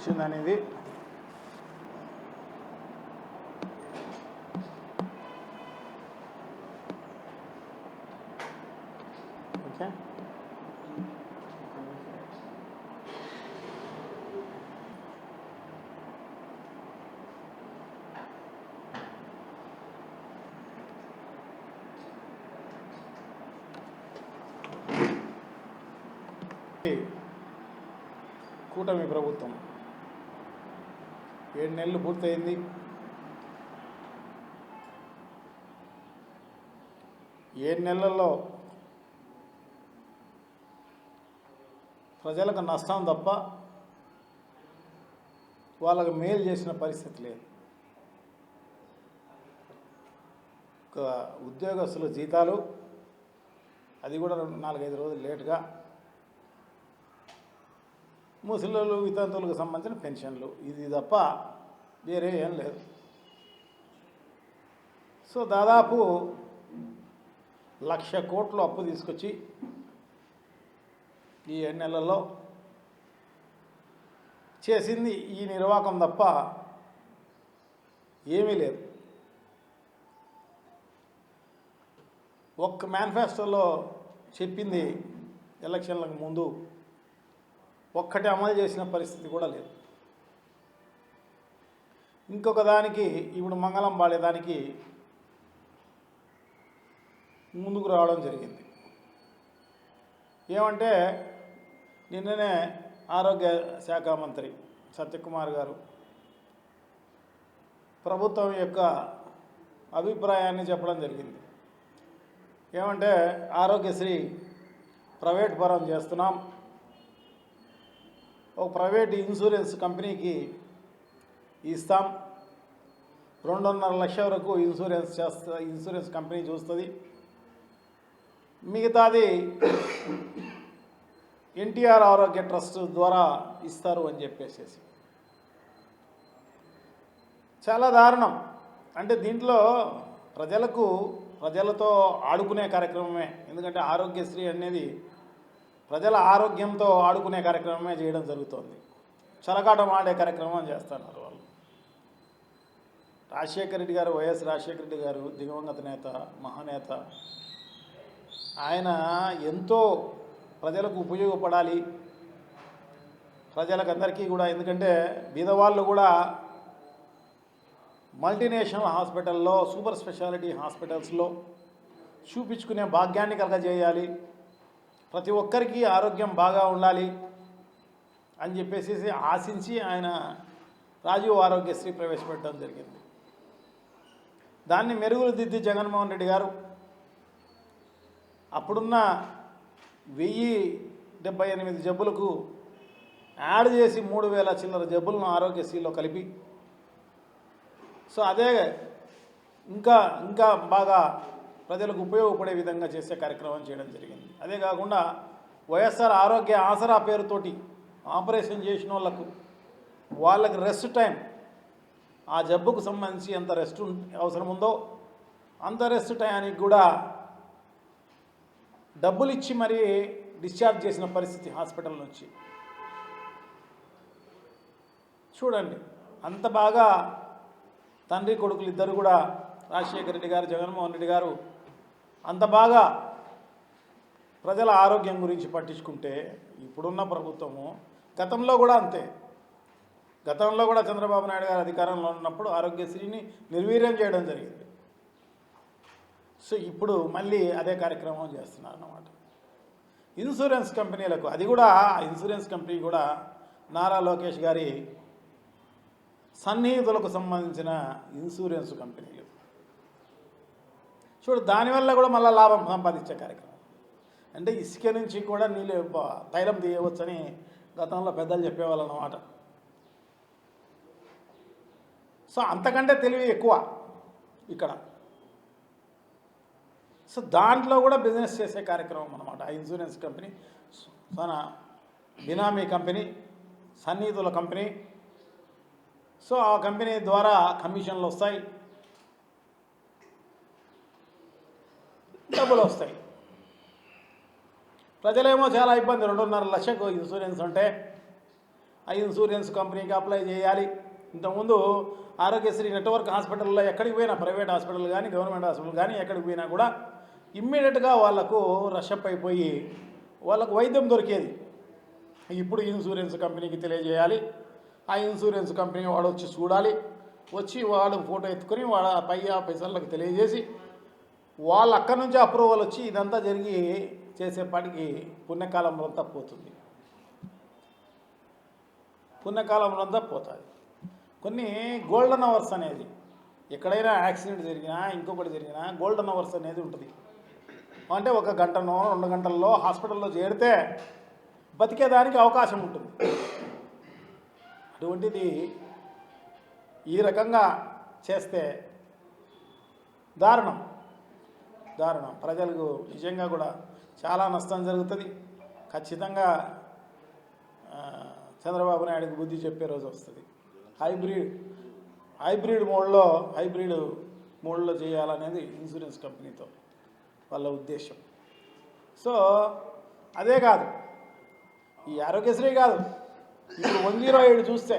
వచ్చిందనేది ఓకే. కూటమి ప్రభుత్వం 7 నెలలు పూర్తయింది. 7 నెలల్లో ప్రజలకు నష్టం తప్ప వాళ్ళకు మేలు చేసిన పరిస్థితి లేదు. ఉద్యోగస్తుల జీతాలు అది కూడా 4-5 రోజులు లేటుగా, ముసలోళ్ళు వితంతువులకు సంబంధించిన పెన్షన్లు, ఇది తప్ప వేరే ఏం లేదు. సో దాదాపు 1,00,000 కోట్లు అప్పు తీసుకొచ్చి ఈ 7 నెలల్లో చేసింది ఈ నిర్వాకం తప్ప ఏమీ లేదు. ఒక్క మేనిఫెస్టోలో చెప్పింది ఎలక్షన్లకు ముందు ఒక్కటి అమలు చేసిన పరిస్థితి కూడా లేదు. ఇంకొక దానికి ఇప్పుడు మంగళం పాడేదానికి ముందుకు రావడం జరిగింది. ఏమంటే నిన్ననే ఆరోగ్య శాఖ మంత్రి సత్యకుమార్ గారు ప్రభుత్వం యొక్క అభిప్రాయాన్ని చెప్పడం జరిగింది. ఏమంటే ఆరోగ్యశ్రీ ప్రైవేట్ పరం చేస్తున్నాం, ఒక ప్రైవేట్ ఇన్సూరెన్స్ కంపెనీకి ఇస్తాం, 2.5 లక్షల వరకు ఇన్సూరెన్స్ కంపెనీ చూస్తుంది, మిగతాది ఎన్టీఆర్ ఆరోగ్య ట్రస్ట్ ద్వారా ఇస్తారు అని చెప్పేసి చాలా దారుణం. అంటే దీంట్లో ప్రజలతో ఆడుకునే కార్యక్రమమే. ఎందుకంటే ఆరోగ్యశ్రీ అనేది ప్రజల ఆరోగ్యంతో ఆడుకునే కార్యక్రమమే చేయడం జరుగుతుంది. చలకాటం ఆడే కార్యక్రమం చేస్తున్నారు వాళ్ళు. రాజశేఖర రెడ్డి గారు, వైఎస్ రాజశేఖర రెడ్డి గారు దివంగత నేత, మహానేత. ఆయన ఎంతో ప్రజలకు ఉపయోగపడాలి, ప్రజలకందరికీ కూడా. ఎందుకంటే బీదవాళ్ళు కూడా మల్టీనేషనల్ హాస్పిటల్లో, సూపర్ స్పెషాలిటీ హాస్పిటల్స్లో చూపించుకునే భాగ్యాన్ని కలగజేయాలి, ప్రతి ఒక్కరికి ఆరోగ్యం బాగా ఉండాలి అని చెప్పేసి ఆశించి ఆయన రాజీవ్ ఆరోగ్యశ్రీ ప్రవేశపెట్టడం జరిగింది. దాన్ని మెరుగులు దిద్ది జగన్మోహన్ రెడ్డి గారు అప్పుడున్న 1078 జబ్బులకు యాడ్ చేసి 3,000 చిల్లర జబ్బులను ఆరోగ్యశ్రీలో కలిపి, సో అదే ఇంకా బాగా ప్రజలకు ఉపయోగపడే విధంగా చేసే కార్యక్రమం చేయడం జరిగింది. అదే కాకుండా వైఎస్ఆర్ ఆరోగ్య ఆసరా పేరుతోటి ఆపరేషన్ చేసిన వాళ్ళకి రెస్ట్ టైం, ఆ జబ్బుకు సంబంధించి ఎంత రెస్ట్ అవసరం ఉందో అంత రెస్ట్ టైంకి కూడా డబ్బులు ఇచ్చి మరీ డిశ్చార్జ్ చేసిన పరిస్థితి హాస్పిటల్ నుంచి. చూడండి, అంత బాగా తండ్రి కొడుకులు ఇద్దరు కూడా, రాజశేఖర రెడ్డి గారు, జగన్మోహన్ రెడ్డి గారు అంత బాగా ప్రజల ఆరోగ్యం గురించి పట్టించుకుంటే ఇప్పుడున్న ప్రభుత్వము, గతంలో కూడా అంతే. గతంలో కూడా చంద్రబాబు నాయుడు గారు అధికారంలో ఉన్నప్పుడు ఆరోగ్యశ్రీని నిర్వీర్యం చేయడం జరిగింది. సో ఇప్పుడు మళ్ళీ అదే కార్యక్రమం చేస్తున్నారు అన్నమాట. ఇన్సూరెన్స్ కంపెనీలకు, అది కూడా ఇన్సూరెన్స్ కంపెనీ కూడా నారా లోకేష్ గారి సన్నిహితులకు సంబంధించిన ఇన్సూరెన్స్ కంపెనీలు. చూడు, దానివల్ల కూడా మళ్ళీ లాభం సంపాదించే కార్యక్రమం. అంటే ఇసుక నుంచి కూడా నీళ్ళు తైలం తీయవచ్చని గతంలో పెద్దలు చెప్పేవాళ్ళు అన్నమాట. సో అంతకంటే తెలివి ఎక్కువ ఇక్కడ. సో దాంట్లో కూడా బిజినెస్ చేసే కార్యక్రమం అన్నమాట ఆ ఇన్సూరెన్స్ కంపెనీ. మన బినామీ కంపెనీ, సన్నిహితుల కంపెనీ. సో ఆ కంపెనీ ద్వారా కమిషన్లు వస్తాయి, డబ్బులు వస్తాయి. ప్రజలేమో చాలా ఇబ్బంది. 2.5 లక్షకు ఇన్సూరెన్స్ అంటే ఆ ఇన్సూరెన్స్ కంపెనీకి అప్లై చేయాలి. ఇంతకుముందు ఆరోగ్యశ్రీ నెట్వర్క్ హాస్పిటల్లో ఎక్కడికి పోయినా, ప్రైవేట్ హాస్పిటల్ కానీ గవర్నమెంట్ హాస్పిటల్ కానీ ఎక్కడికి పోయినా కూడా ఇమ్మీడియట్గా వాళ్ళకు రషప్ అయిపోయి వాళ్ళకు వైద్యం దొరికేది. ఇప్పుడు ఇన్సూరెన్స్ కంపెనీకి తెలియజేయాలి, ఆ ఇన్సూరెన్స్ కంపెనీ వాడు వచ్చి చూడాలి, వచ్చి వాడు ఫోటో ఎత్తుకొని వాళ్ళ పై ఆఫీసర్లకు తెలియజేసి వాళ్ళు అక్కడి నుంచి అప్రూవల్ వచ్చి ఇదంతా జరిగి చేసేపాటికి పుణ్యకాలంలో అంతా పోతుంది, పుణ్యకాలంలో అంతా పోతుంది. కొన్ని గోల్డెన్ అవర్స్ అనేది ఎక్కడైనా యాక్సిడెంట్ జరిగినా ఇంకొకటి జరిగినా గోల్డెన్ అవర్స్ అనేది ఉంటుంది. అంటే 1 గంటనో 2 గంటల్లో హాస్పిటల్లో చేరితే బతికేదానికి అవకాశం ఉంటుంది. అటువంటిది ఈ రకంగా చేస్తే దారుణం. ప్రజలకు నిజంగా కూడా చాలా నష్టం జరుగుతుంది. ఖచ్చితంగా చంద్రబాబు నాయుడుకి బుద్ధి చెప్పే రోజు వస్తుంది. హైబ్రిడ్ మోడ్లో చేయాలనేది ఇన్సూరెన్స్ కంపెనీతో వాళ్ళ ఉద్దేశం. సో అదే కాదు, ఈ ఆరోగ్యశ్రీ కాదు, ఇప్పుడు 107 చూస్తే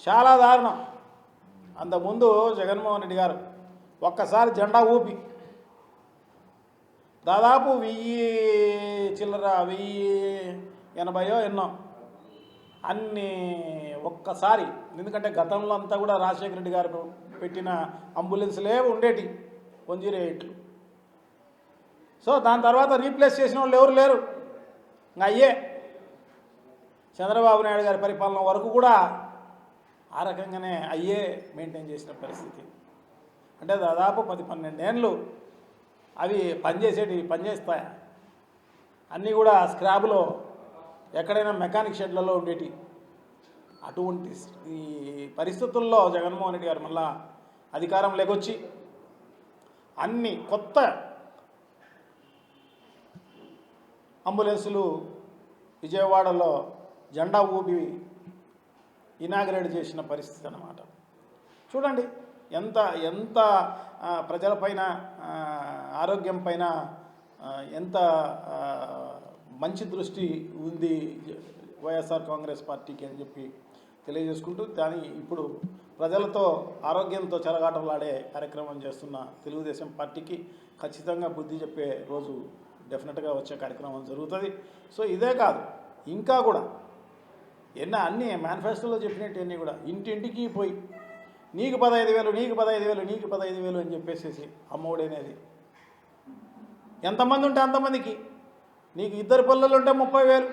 చాలా దారుణం. అంతకుముందు జగన్మోహన్ రెడ్డి గారు ఒక్కసారి జెండా ఊపి దాదాపు 1080 ఎన్నో అన్ని ఒక్కసారి, ఎందుకంటే గతంలో అంతా కూడా రాజశేఖర రెడ్డి గారు పెట్టిన అంబులెన్స్లే ఉండేటి 108. సో దాని తర్వాత రీప్లేస్ చేసిన వాళ్ళు ఎవరు లేరు. ఇంకా అయ్యే చంద్రబాబు నాయుడు గారి పరిపాలన వరకు కూడా ఆ రకంగానే అయ్యే మెయింటైన్ చేసిన పరిస్థితి. అంటే దాదాపు 10-12 ఏళ్ళు అవి పనిచేస్తాయి. అన్నీ కూడా స్క్రాబ్లో ఎక్కడైనా మెకానిక్ షెడ్లలో ఉండేటి. అటువంటి ఈ పరిస్థితుల్లో జగన్మోహన్ రెడ్డి గారు మళ్ళా అధికారం లేకొచ్చి అన్ని కొత్త అంబులెన్సులు విజయవాడలో జెండా ఊపి ఇనాగ్రేట్ చేసిన పరిస్థితి అన్నమాట. చూడండి ఎంత ప్రజలపైన, ఆరోగ్యం పైన ఎంత మంచి దృష్టి ఉంది వైఎస్ఆర్ కాంగ్రెస్ పార్టీకి అని చెప్పి తెలియజేసుకుంటూ, దాని ఇప్పుడు ప్రజలతో ఆరోగ్యంతో చెలగాటలాడే కార్యక్రమం చేస్తున్న తెలుగుదేశం పార్టీకి ఖచ్చితంగా బుద్ధి చెప్పే రోజు డెఫినెట్గా వచ్చే కార్యక్రమం జరుగుతుంది. సో ఇదే కాదు, ఇంకా కూడా అన్నీ మేనిఫెస్టోలో చెప్పినట్టు కూడా ఇంటింటికి పోయి నీకు 15,000 అని చెప్పేసి అమ్మఒడి అనేది ఎంతమంది ఉంటే అంతమందికి. నీకు 2 పిల్లలు ఉంటే 30,000,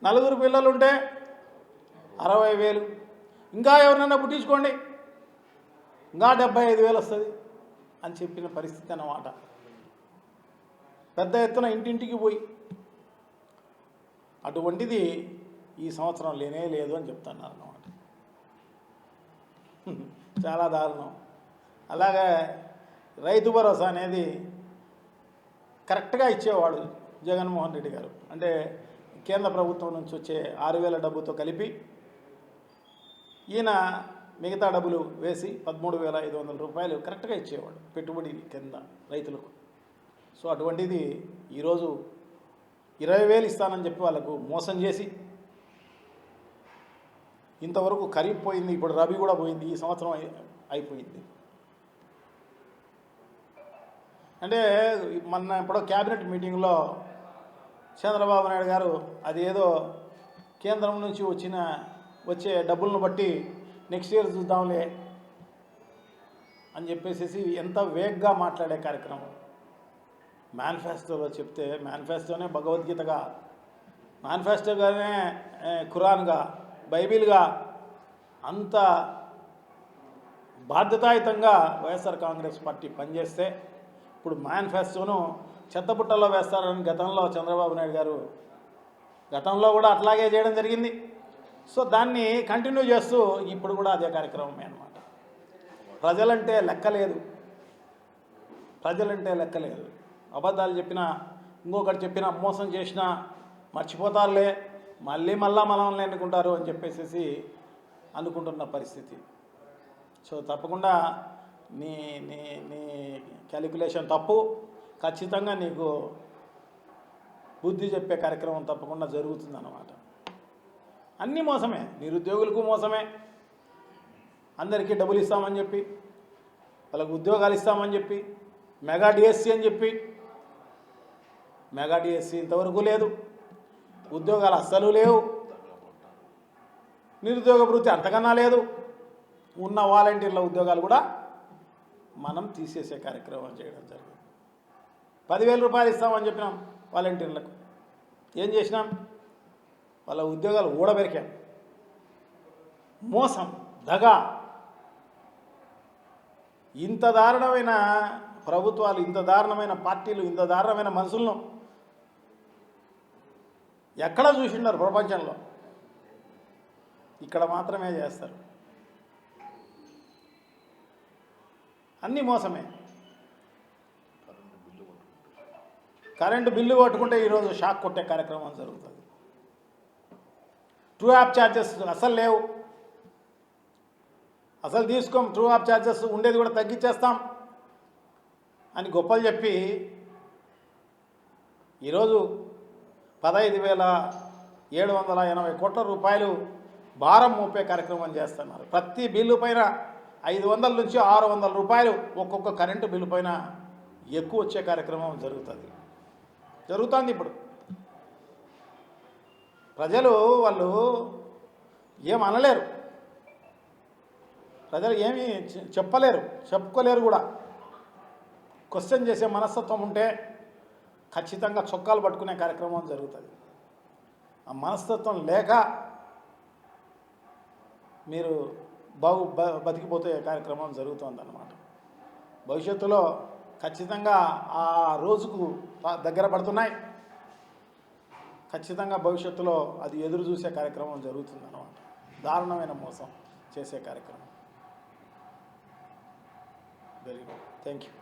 4 పిల్లలు ఉంటే 60,000, ఇంకా ఎవరినైనా పుట్టించుకోండి ఇంకా 75,000 వస్తుంది అని చెప్పిన పరిస్థితి అన్నమాట. పెద్ద ఎత్తున ఇంటింటికి పోయి అటువంటిది ఈ సంవత్సరం లేనే లేదు అని చెప్తున్నారు అన్నమాట. చాలా దారుణం. అలాగే రైతు భరోసా అనేది కరెక్ట్గా ఇచ్చేవాడు జగన్మోహన్ రెడ్డి గారు. అంటే కేంద్ర ప్రభుత్వం నుంచి వచ్చే 6,000 డబ్బుతో కలిపి ఈయన మిగతా డబ్బులు వేసి 13,500 రూపాయలు కరెక్ట్గా ఇచ్చేవాడు పెట్టుబడి కింద రైతులకు. సో అటువంటిది ఈరోజు 20,000 ఇస్తానని చెప్పి వాళ్ళకు మోసం చేసి ఇంతవరకు ఖరీఫ్ పోయింది, ఇప్పుడు రబీ కూడా పోయింది, ఈ సంవత్సరం అయిపోయింది. అంటే మొన్న ఎప్పుడో క్యాబినెట్ మీటింగ్లో చంద్రబాబు నాయుడు గారు అది ఏదో కేంద్రం నుంచి వచ్చే డబ్బులను బట్టి నెక్స్ట్ ఇయర్ చూద్దాంలే అని చెప్పేసి ఎంత వేగ్గా మాట్లాడే కార్యక్రమం. మేనిఫెస్టోలో చెప్తే మేనిఫెస్టోనే భగవద్గీతగా, మేనిఫెస్టోగానే ఖురాన్గా, బైబిల్గా అంత బాధ్యతాయుతంగా వైఎస్ఆర్ కాంగ్రెస్ పార్టీ పనిచేస్తే ఇప్పుడు మేనిఫెస్టోను చెత్తబుట్టలో వేస్తారని గతంలో చంద్రబాబు నాయుడు గారు గతంలో కూడా అట్లాగే చేయడం జరిగింది. సో దాన్ని కంటిన్యూ చేస్తూ ఇప్పుడు కూడా అదే కార్యక్రమమే అన్నమాట. ప్రజలంటే లెక్కలేదు. అబద్ధాలు చెప్పినా, ఇంకొకటి చెప్పినా, మోసం చేసినా మర్చిపోతారులే, మళ్ళీ మనల్ని ఎన్నుకుంటారు అని చెప్పేసి అనుకుంటున్న పరిస్థితి. సో తప్పకుండా నీ నీ నీ క్యాలిక్యులేషన్ తప్పు. ఖచ్చితంగా నీకు బుద్ధి చెప్పే కార్యక్రమం తప్పకుండా జరుగుతుందన్నమాట. అన్నీ మోసమే. నిరుద్యోగులకు మోసమే, అందరికీ డబ్బులు ఇస్తామని చెప్పి, వాళ్ళకు ఉద్యోగాలు ఇస్తామని చెప్పి, మెగా డిఎస్సి అని చెప్పి, మెగా డిఎస్సి ఇంతవరకు లేదు, ఉద్యోగాలు అస్సలు లేవు, నిరుద్యోగ వృత్తి అంతకన్నా లేదు, ఉన్న వాలంటీర్ల ఉద్యోగాలు కూడా మనం తీసేసే కార్యక్రమం చేయడం జరిగింది. 10,000 రూపాయలు ఇస్తామని చెప్పినాం వాలంటీర్లకు, ఏం చేసినాం? వాళ్ళ ఉద్యోగాలు ఊడబెరికాం. మోసం, దగ. ఇంత దారుణమైన ప్రభుత్వాలు, ఇంత దారుణమైన పార్టీలు, ఇంత దారుణమైన మనుషులను ఎక్కడ చూసిండారు ప్రపంచంలో? ఇక్కడ మాత్రమే చేస్తారు. అన్నీ మోసమే. కరెంటు బిల్లు కొట్టుకుంటే ఈరోజు షాక్ కొట్టే కార్యక్రమం జరుగుతుంది. ట్రూ యాప్ ఛార్జెస్ అసలు లేవు, అసలు తీసుకోం, ట్రూ యాప్ ఛార్జెస్ ఉండేది కూడా తగ్గించేస్తాం అని గొప్పలు చెప్పి ఈరోజు 15,780 కోట్ల రూపాయలు భారం మోపే కార్యక్రమం చేస్తున్నారు. ప్రతి బిల్లు పైన 500 నుంచి 600 రూపాయలు ఒక్కొక్క కరెంటు బిల్లు పైన ఎక్కువ వచ్చే కార్యక్రమం జరుగుతుంది. ఇప్పుడు ప్రజలు వాళ్ళు ఏమనలేరు, ప్రజలు ఏమీ చెప్పలేరు, చెప్పుకోలేరు కూడా. క్వశ్చన్ చేసే మనస్తత్వం ఉంటే ఖచ్చితంగా చొక్కాలు పట్టుకునే కార్యక్రమం జరుగుతుంది. ఆ మనస్తత్వం లేక మీరు బతికిపోతే కార్యక్రమం జరుగుతుందన్నమాట. భవిష్యత్తులో ఖచ్చితంగా ఆ రోజుకు దగ్గర పడుతున్నాయి. ఖచ్చితంగా భవిష్యత్తులో అది ఎదురు చూసే కార్యక్రమం జరుగుతుందన్నమాట. దారుణమైన మోసం చేసే కార్యక్రమం. Very good, thank you.